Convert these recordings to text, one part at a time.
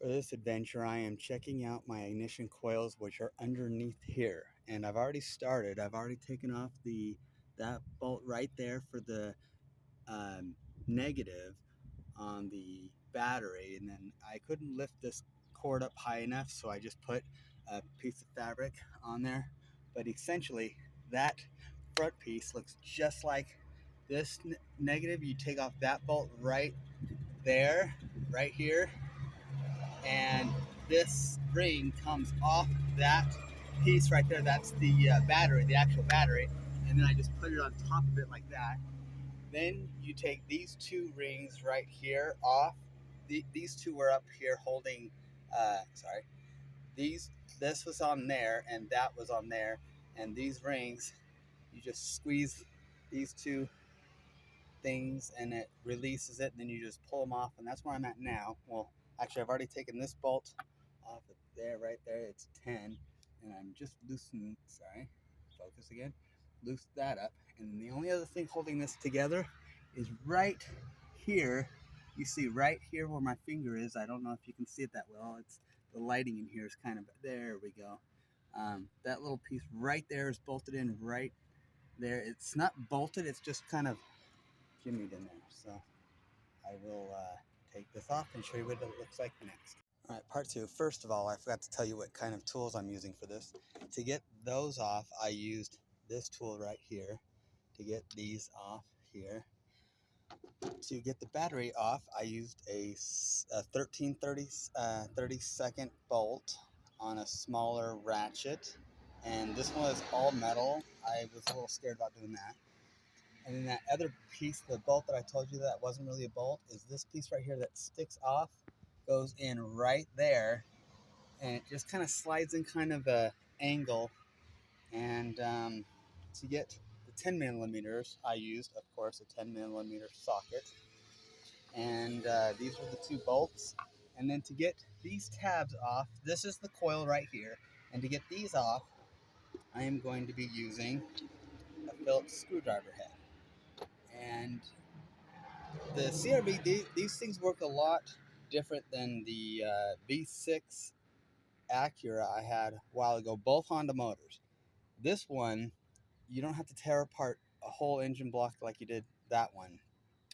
For this adventure, I am checking out my ignition coils, which are underneath here. And I've already started. I've already taken off that bolt right there for the um, negative on the battery. And then I couldn't lift this cord up high enough, so I just put a piece of fabric on there. But essentially, that front piece looks just like this negative. You take off that bolt right there, right here, and this ring comes off that piece right there. That's the battery, the actual battery, and then I just put it on top of it like that. Then you take these two rings right here off. These two were up here holding, sorry, this was on there and that was on there, and these rings, you just squeeze these two things and it releases it, and then you just pull them off, and that's where I'm at now. Well, actually, I've already taken this bolt off of there, right there. It's 10, and I'm just loosening, sorry, focus again, loose that up, and then the only other thing holding this together is right here. You see right here where my finger is. I don't know if you can see it that well. It's the lighting in here is kind of, there we go. That little piece right there is bolted in right there. It's not bolted, it's just kind of jimmied in there. So I will take this off and show you what it looks like next. All right, part two. First of all, I forgot to tell you what kind of tools I'm using for this. To get those off, I used this tool right here. To get these off here. To get the battery off, I used a 30-second bolt on a smaller ratchet. And this one was all metal. I was a little scared about doing that. And then that other piece, the bolt that I told you that wasn't really a bolt, is this piece right here that sticks off, goes in right there, and it just kind of slides in kind of a angle. And to get the 10 millimeters, I used, of course, a 10 millimeter socket. And these were the two bolts. And then to get these tabs off, this is the coil right here. And to get these off, I am going to be using a Phillips screwdriver head. And the CRV, these things work a lot different than the V6 Acura I had a while ago, both Honda motors. This one, you don't have to tear apart a whole engine block like you did that one.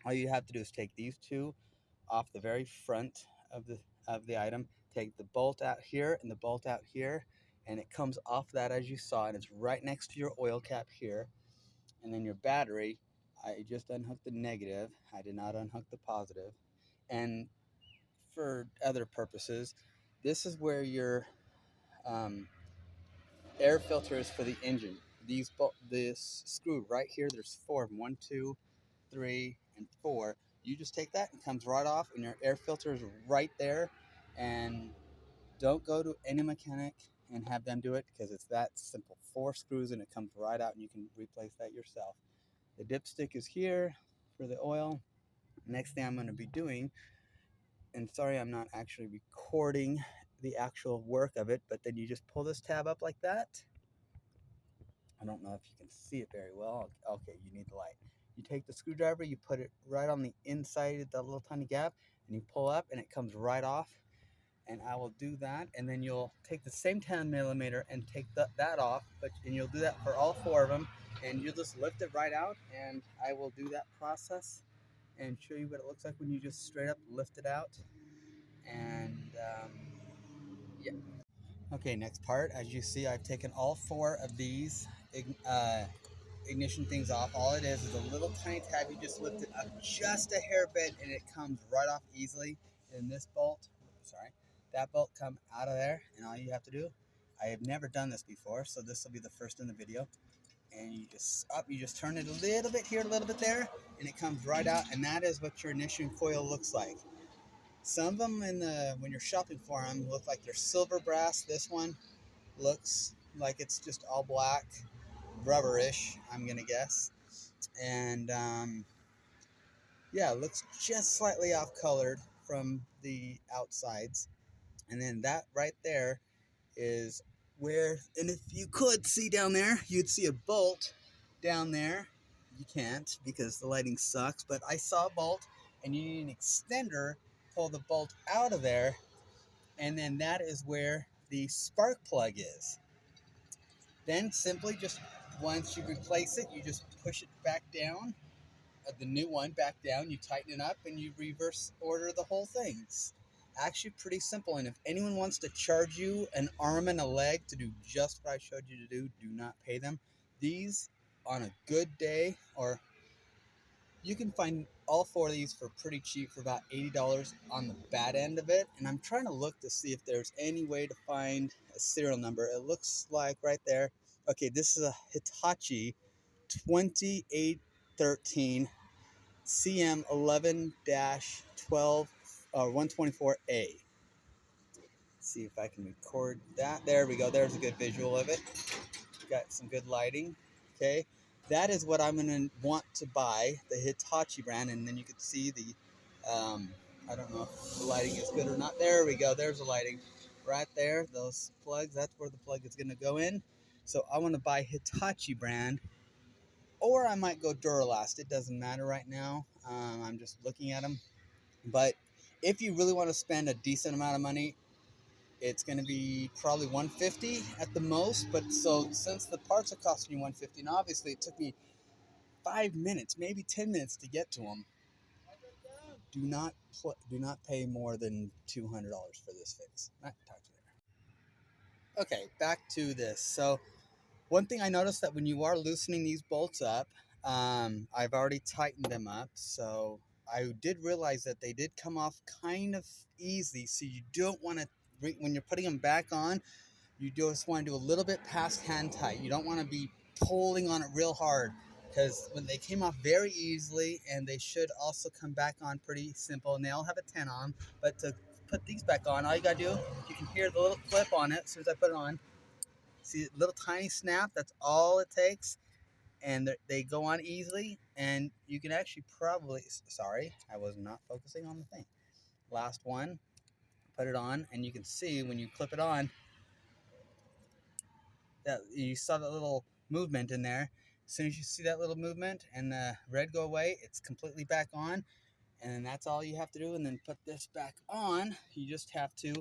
All you have to do is take these two off the very front of the item, take the bolt out here and the bolt out here, and it comes off that as you saw, and it's right next to your oil cap here. And then your battery, I just unhooked the negative. I did not unhook the positive. And for other purposes, this is where your air filter is for the engine. This screw right here, there's four of them, 1, 2, 3, and 4. You just take that and it comes right off, and your air filter is right there. And don't go to any mechanic and have them do it, because it's that simple. 4 screws and it comes right out, and you can replace that yourself. The dipstick is here for the oil. Next thing I'm going to be doing, and sorry I'm not actually recording the actual work of it, but then you just pull this tab up like that. I don't know if you can see it very well. Okay, you need the light. You take the screwdriver, you put it right on the inside of that little tiny gap, and you pull up, and it comes right off. And I will do that, and then you'll take the same 10 millimeter and take that off, and you'll do that for all 4 of them, and you'll just lift it right out, and I will do that process and show you what it looks like when you just straight up lift it out. And yeah. Okay, next part. As you see, I've taken all 4 of these ignition things off. All it is a little tiny tab. You just lift it up just a hair bit, and it comes right off easily. And this bolt, sorry, that bolt come out of there, and all you have to do, I have never done this before, so this will be the first in the video. And you just turn it a little bit here, a little bit there, and it comes right out. And that is what your ignition coil looks like. Some of them when you're shopping for them look like they're silver brass. This one looks like it's just all black, rubberish, I'm gonna guess. And yeah, it looks just slightly off colored from the outsides. And then that right there is where, and if you could see down there, you'd see a bolt down there. You can't because the lighting sucks, but I saw a bolt, and you need an extender, pull the bolt out of there, and then that is where the spark plug is. Then simply just once you replace it, you just push it back down, the new one back down, you tighten it up, and you reverse order the whole thing. It's actually pretty simple, and if anyone wants to charge you an arm and a leg to do just what I showed you to do, do not pay them. These, on a good day, or you can find all four of these for pretty cheap, for about $80 on the bad end of it. And I'm trying to look to see if there's any way to find a serial number. It looks like right there. Okay, this is a Hitachi 2813 CM 11-12 124A. See if I can record that. There we go. There's a good visual of it. Got some good lighting. Okay, that is what I'm going to want to buy, the Hitachi brand, and then you can see the I don't know if the lighting is good or not. There we go. There's the lighting right there. Those plugs, that's where the plug is going to go in. So I want to buy Hitachi brand, or I might go Duralast. It doesn't matter right now. I'm just looking at them. But if you really want to spend a decent amount of money, it's going to be probably $150 at the most. But so since the parts are costing you $150, and obviously it took me 5 minutes, maybe 10 minutes to get to them, do not pay more than $200 for this fix. Talk to you later. Okay, back to this. So one thing I noticed, that when you are loosening these bolts up, I've already tightened them up, so I did realize that they did come off kind of easy. So you don't want to, when you're putting them back on, you just want to do a little bit past hand tight. You don't want to be pulling on it real hard, because when they came off very easily, and they should also come back on pretty simple, and they all have a 10 on. But to put these back on, all you gotta do, you can hear the little clip on it as soon as I put it on. See a little tiny snap, that's all it takes, and they go on easily. And you can actually probably, sorry, I was not focusing on the thing. Last one, put it on, and you can see when you clip it on, that you saw that little movement in there. As soon as you see that little movement and the red go away, it's completely back on. And then that's all you have to do. And then put this back on. You just have to,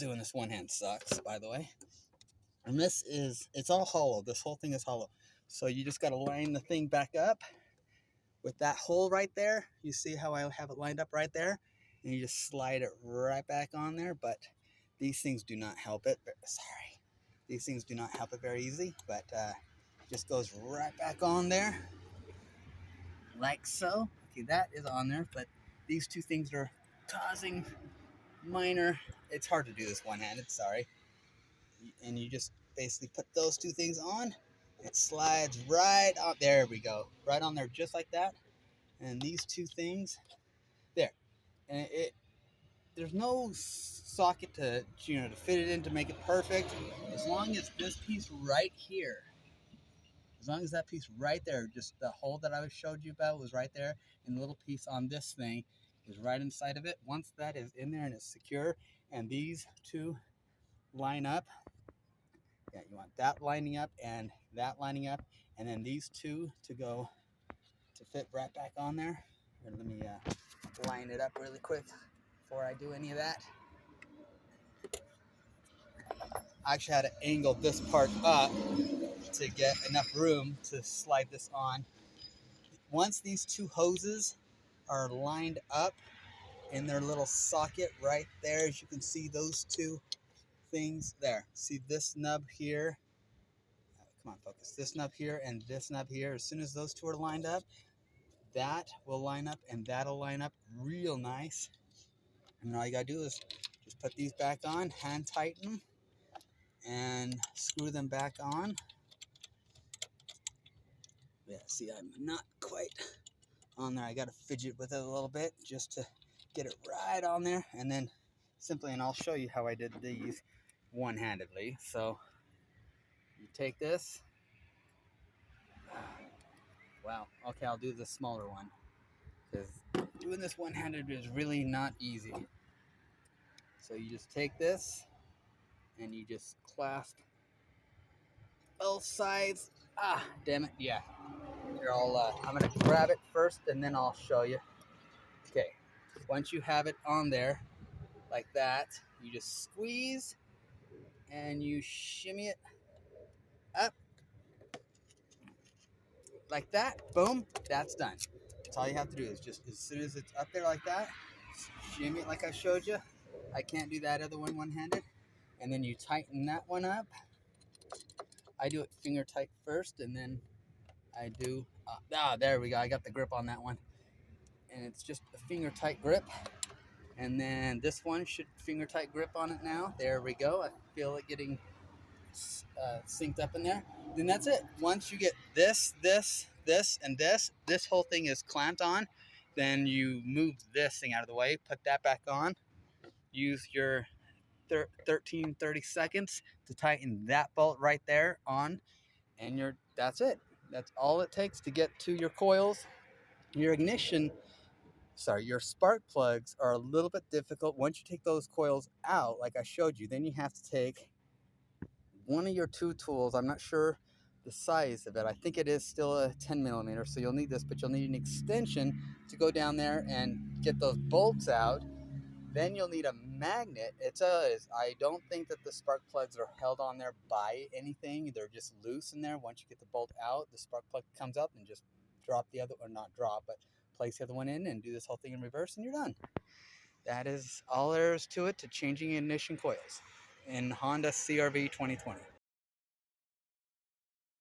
doing this one hand sucks, by the way. And this is, it's all hollow. This whole thing is hollow. So you just got to line the thing back up with that hole right there. You see how I have it lined up right there? And you just slide it right back on there. But these things do not help it. Sorry. These things do not help it very easy, but just goes right back on there, like so. Okay, that is on there, but these two things are causing minor, it's hard to do this one-handed, sorry. And you just basically put those two things on, it slides right on, there we go, right on there, just like that. And these two things, there. And there's no socket to fit it in to make it perfect. As long as this piece right here, as long as that piece right there, just the hole that I showed you about was right there, and the little piece on this thing is right inside of it. Once that is in there and it's secure, and these two line up, yeah, you want that lining up and that lining up, and then these two to go to fit right back on there. Here, let me line it up really quick before I do any of that. I actually had to angle this part up to get enough room to slide this on. Once these two hoses are lined up in their little socket right there, as you can see, those two things there. See this nub here? Come on, focus. This nub here and this nub here. As soon as those two are lined up, that will line up and that'll line up real nice. And then all you gotta do is just put these back on, hand tighten, and screw them back on. Yeah, see, I'm not quite on there. I got to fidget with it a little bit just to get it right on there. And then simply, and I'll show you how I did these one-handedly. So you take this. Wow. Okay, I'll do the smaller one, because doing this one-handed is really not easy. So you just take this and you just clasp both sides. Ah, damn it. Yeah. Here, I'm going to grab it first and then I'll show you. Okay. Once you have it on there like that, You just squeeze and you shimmy it up like that. Boom, that's done. That's all you have to do is just as soon as it's up there like that, shimmy it like I showed you. I can't do that other one one-handed. And then you tighten that one up. I do it finger tight first, and then I do, there we go. I got the grip on that one. And it's just a finger tight grip. And then this one should finger tight grip on it now. There we go. I feel it getting synced up in there. Then that's it. Once you get this, and this whole thing is clamped on, then you move this thing out of the way, put that back on, use your 30 seconds to tighten that bolt right there on, and that's it. That's all it takes to get to your coils. Your your spark plugs are a little bit difficult. Once you take those coils out, like I showed you, then you have to take one of your two tools. I'm not sure the size of it. I think it is still a 10 millimeter, so you'll need this, but you'll need an extension to go down there and get those bolts out. Then you'll need a magnet. I don't think that the spark plugs are held on there by anything. They're just loose in there. Once you get the bolt out, the spark plug comes up, and just drop the other, or not drop, but place the other one in and do this whole thing in reverse, and you're done. That is all there is to it, to changing ignition coils in Honda CRV 2020.